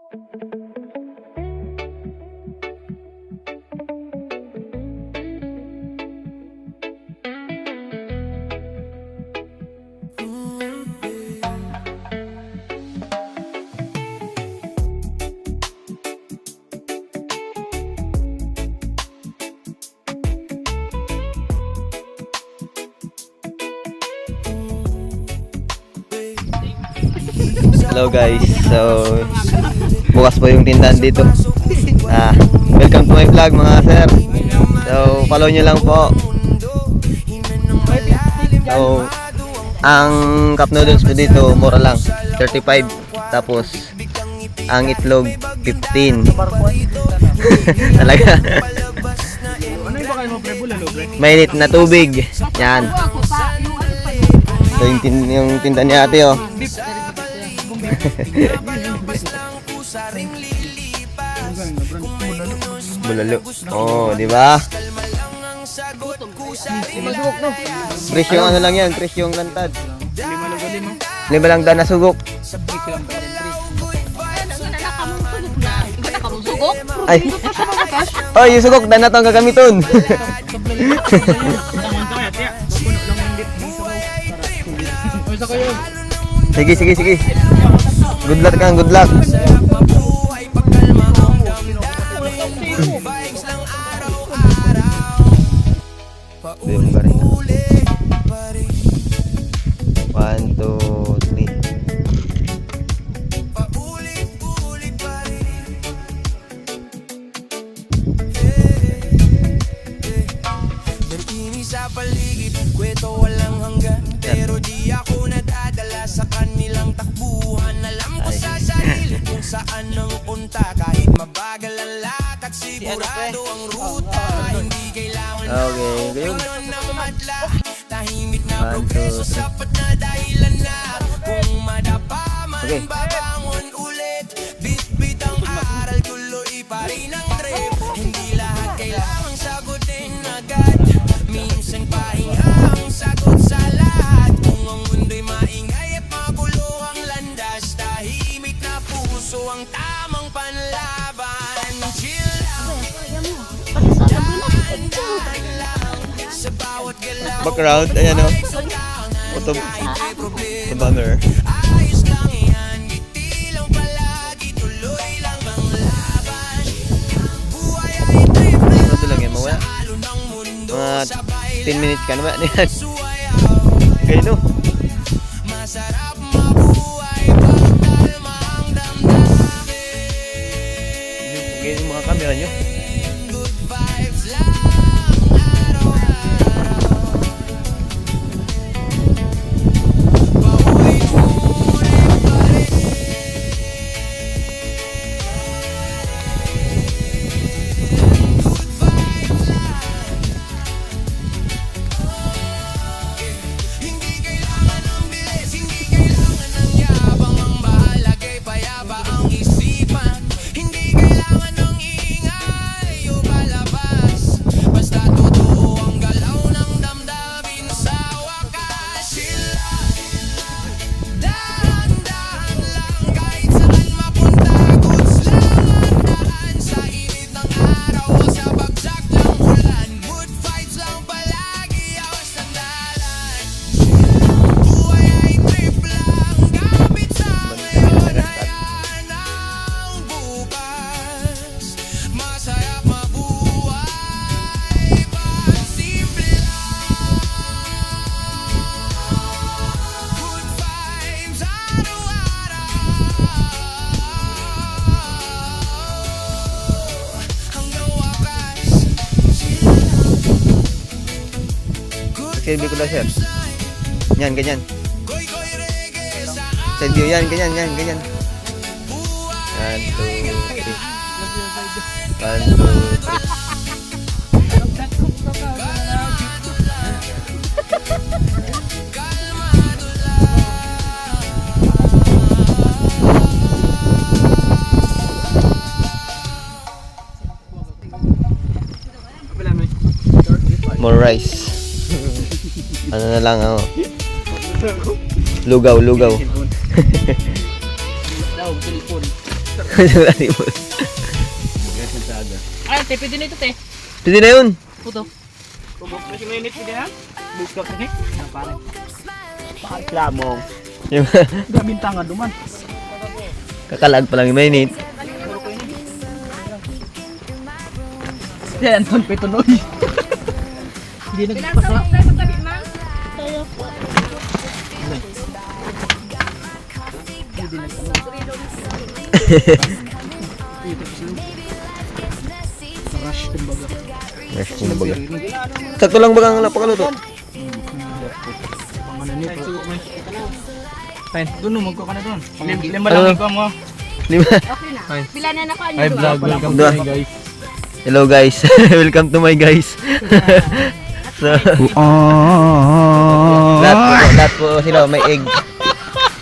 Hello guys, so bukas po yung tindahan dito. Welcome to my vlog mga sir. So follow nyo lang po. So ang cup noodles po dito mura lang, 35. Tapos ang itlog 15. Talaga. Mainit na tubig. Yan. So yung tindahan ni ate oh. Bulalo. Oh, di ba? Presyong ano lang yan, presyong lantad. 5 lang daw na sugok. Ay. Oh, yung sugok dan na to ang gagamiton. Sige, sige, sige. Good luck kang, good luck. Yung garing. 1, 2, 3. Sa paligid, kwento walang hanggan. Pero di ako nadadala sa kanilang takbuhan. Alam ko sa sarili kung saan ang punta. Kahit mabagal ang lakad, sigurado ang ruta. Hindi kailangan ng madla. Tahimik na progreso, sapat na dahilan na. Kung madapa man, babangon ulit. Bit-bit ang aral, tuloy pa rin ang trip. Hindi lahat kailangang sagutin agad. Minsan pahinga ang sagot sa lahat. Kung ang mundo'y maingay at magulo ang landas, tahimik na puso ang tamang panlaban. Chill lang, daan lang sa bawat galaw. Background, ayan o. Auto banner. Ayos lang yan, ngiti lang palagi, tuloy lang ang laban. Buhay ay trip lang, Ito lang yan, mawala. halo ng mundo. Mga 10 minutes ka naman yan. Kayo no? Masarap mabuhay pag kalma ang damdamin. Ganyan yung mga camera nyo. Good vibes lang araw-araw. Pauwi-ulit pa rin. Good vibes lang. Hindi kailangan ng bilis, hindi kailangan ng yabang. Ang bahalagay payapa ang isipan. Hindi kailangan ng ingay o palabas. Basta totoo ang galaw ng damdamin sa wakas. Sila dahan-dahan lang kahit saan mapunta. Goods lang ang daan sa init ng araw o sa bagsak ng ulan. Good vibes lang palagi, awas ng dalan. Buhay ay trip lang, gamit sa ngayon ayan ang bukas. Masarap mabuhay pag simple lang. Good vibes araw-araw. Hanggang wakas, sila lang. Good Silbi ko lang sir. vibes lang. Yan, ganyan. Koy-koy reggae sa Side view yan, ganyan, yan, ganyan. buhay. 1, 2, 3. 1, 2, 3. Kalmado lang. More rice. Ano na lang ako. Lugaw, lugaw. Ay, te, pwede na ito, te. Pwede na yun. Puto. Bubok na si Mainit, pwede na? Bukap na, eh. Pare. Pakislamong. Yung Gabintangan duman. kakalag pa lang yung mainit. Yan, Anton, petunoy. Hindi nagpasa. Rush, kumbaga. Yes, kumbaga. Sakto lang bagang napakaluto. Pangalan nito. Fine, doon mo, magko ka na doon. Lima Ano? lang ikaw mo. Lima. Okay na. Pila na naka Hi vlog, welcome to Dua. my guys. Hello guys. Welcome to my guys. So, lahat po sila may egg.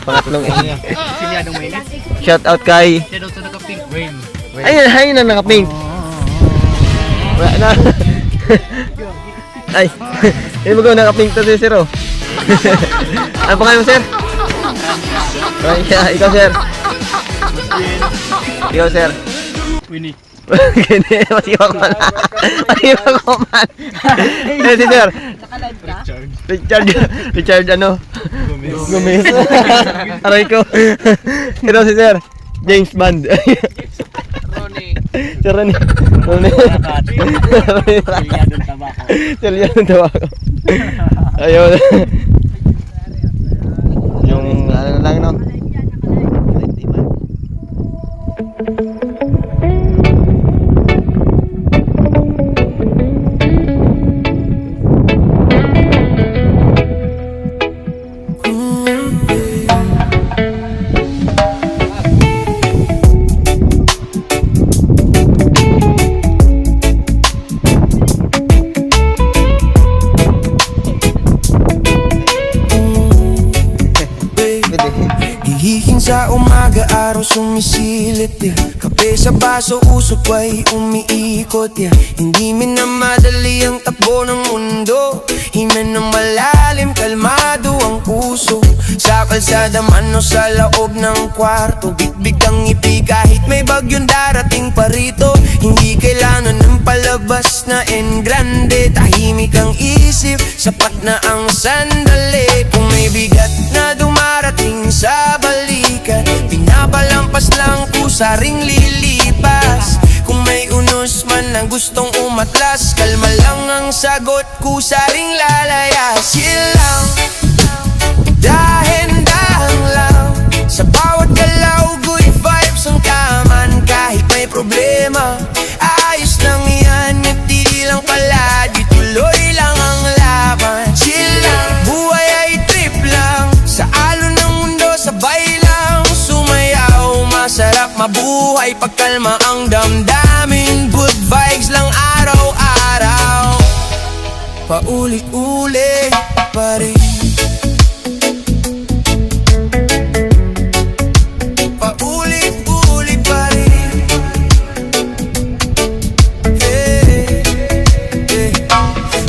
Pangatlong egg. Silyadong mainit. Shout out kay Siya daw sa naka-pink rain. ayun na naka-pink. Wala na. Ay. Hindi mo naka-pink to si Sir. Oh. Ano pa kayo, Sir? Ikaw, Sir. Ikaw, Sir. Winnie. Gini, masiwa ko man. Masiwa ko man. Eh, si Sir. Richard ano? Gomez. Aray ko. Ito si Sir. James Bond. Ronnie. Si Ronnie. Ronnie. Silyadong tabako. Silyadong tabako. Ayun. Yung ano na lang, no? Hihiking sa umaga, araw sumisilip, yeah. Kape sa baso, usok ay umiikot, yeah. Hindi minamadali ang takbo ng mundo. Hina ng malalim, kalmado ang puso. Sa kalsada man o sa laog ng kwarto, bigbig ang ngiti kahit may bagyong darating pa rito. Hindi kailangan ng palabas na engrande. Tahimik ang isip, sapat na ang sandali. Kung may bigat na dumarating sa balikat, pinapalampas lang kusaring lilipas. Kung may unos man ang gustong umatlas, kalma lang ang sagot, kusaring lalayas. Chill lang, dahan-dahan lang. Sa bawat galaw, good vibes ang kaman. Kahit may problema, ayos lang yan. Ngiti lang palagi, tuloy lang ang laban. Chill lang, buhay ay trip lang. Sa alon ng mundo, sabay lang sumayaw. Masarap mabuhay, pagkalma ang damdamin. Good vibes lang araw-araw. Paulit-ulit pa rin. Paulit-ulit pa rin. Hey, hey.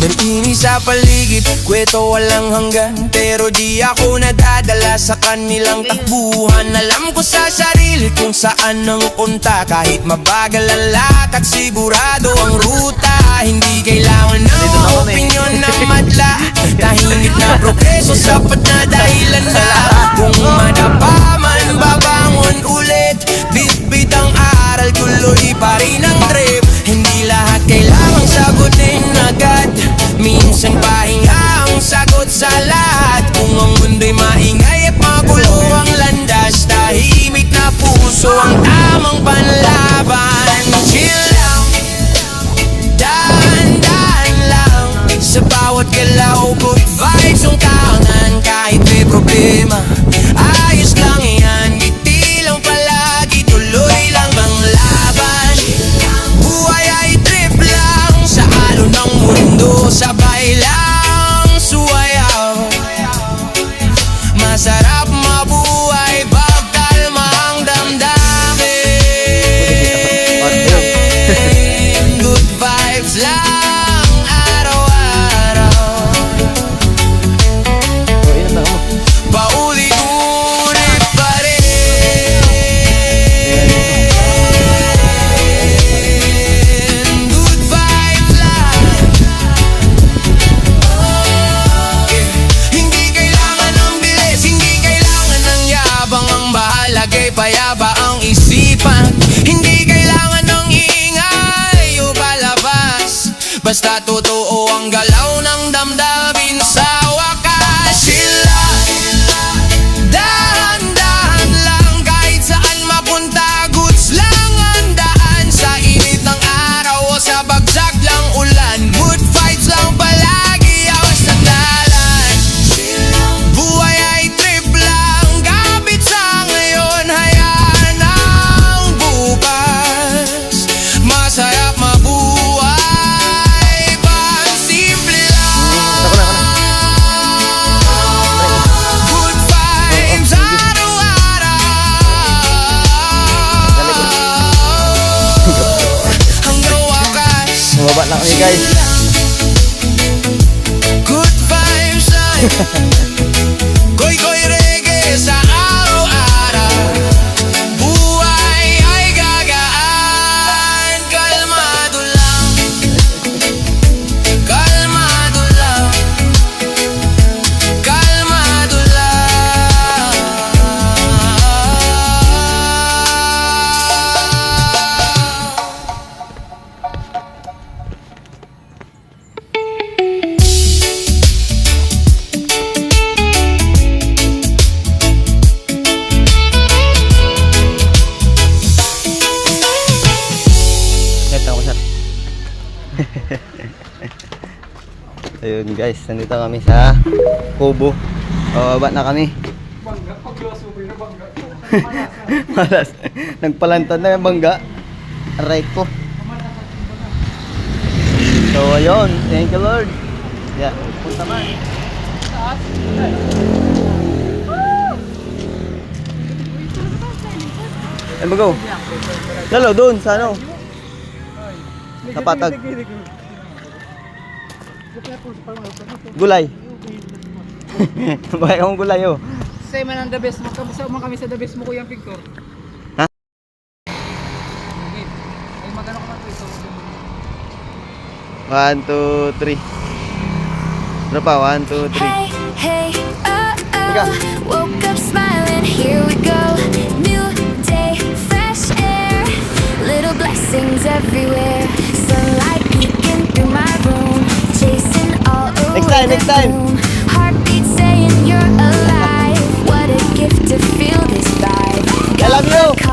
Nag-inis sa paligid, kweto walang hanggan. Pero di ako nadadala sa kanilang takbuhan. Alam ko sa sarili kung saan ang punta. Kahit mabagal ang lakad, sigurado ang ruta. Hindi kailangan ng opinyon na madla. Tahimik na progreso, sapat na dahilan na. Kung madapa man, babangon ulit. Bit-bit ang aral, tuloy pa rin ang trip. Hindi lahat kailangang sagutin agad. Minsan pahinga ang sagot sa lahat. Kung ang mundo'y maingay at magulo ang landas, tahimik na puso ang tamang panlaban. Chill lang, dahan-dahan lang. Sa bawat galaw, good vibes ang kangan. Kahit may problema, ayos lang yan. Ngiti lang palagi, tuloy lang ang laban. Buhay ay trip lang. Sa alon ng mundo, sabay lang suwayaw. Masarap mabuhay, pagkalma ang damdamin. pa ang isipan. Hindi kailangan ng ingay o palabas, basta totoo ang galaw ng damdamin sa wakas. Sila dahan-dahan lang kahit saan mapunta, goods lang ang daan. Sa init ng araw o sa bagsak lang ulan, good vibes lang palagi ang sandalan. Buhay ay trip lang, kapit sa ngayon, hayaan ang bukas. Masarap mabuhay, simple lang. Good vibes araw-araw, hanggang wakas. Bumaba na kami guys. Good vibes ay koy-koy reggae sa araw-araw. Buhay ay gagaan, kalmado lang. Kalmado lang. Kalmado lang. Ito ako sir. Ayun guys, nandito kami sa Kubo. Bababa na kami. Malas. Nagpalantad na yung bangga. Aray ko. So ayun, thank you Lord. Yeah, punta man. Ay mag-go. Lalo doon sa ano? Sa patag. Gulay. Bakit akong gulay oh? Say man ang the best mo. Kamusta man kami sa the best mo, Kuya Victor? Ha? Okay. Ay magano ka man to ito. 1, 2, 3. Ano pa? 1, 2, 3. Hey, hey, Ika. woke up smiling, here we go. New day, fresh air, little blessings everywhere. Sunlight peeking through my room, chasing all over Next time. the room. Heartbeat saying you're alive. What a gift to feel this vibe. I love you.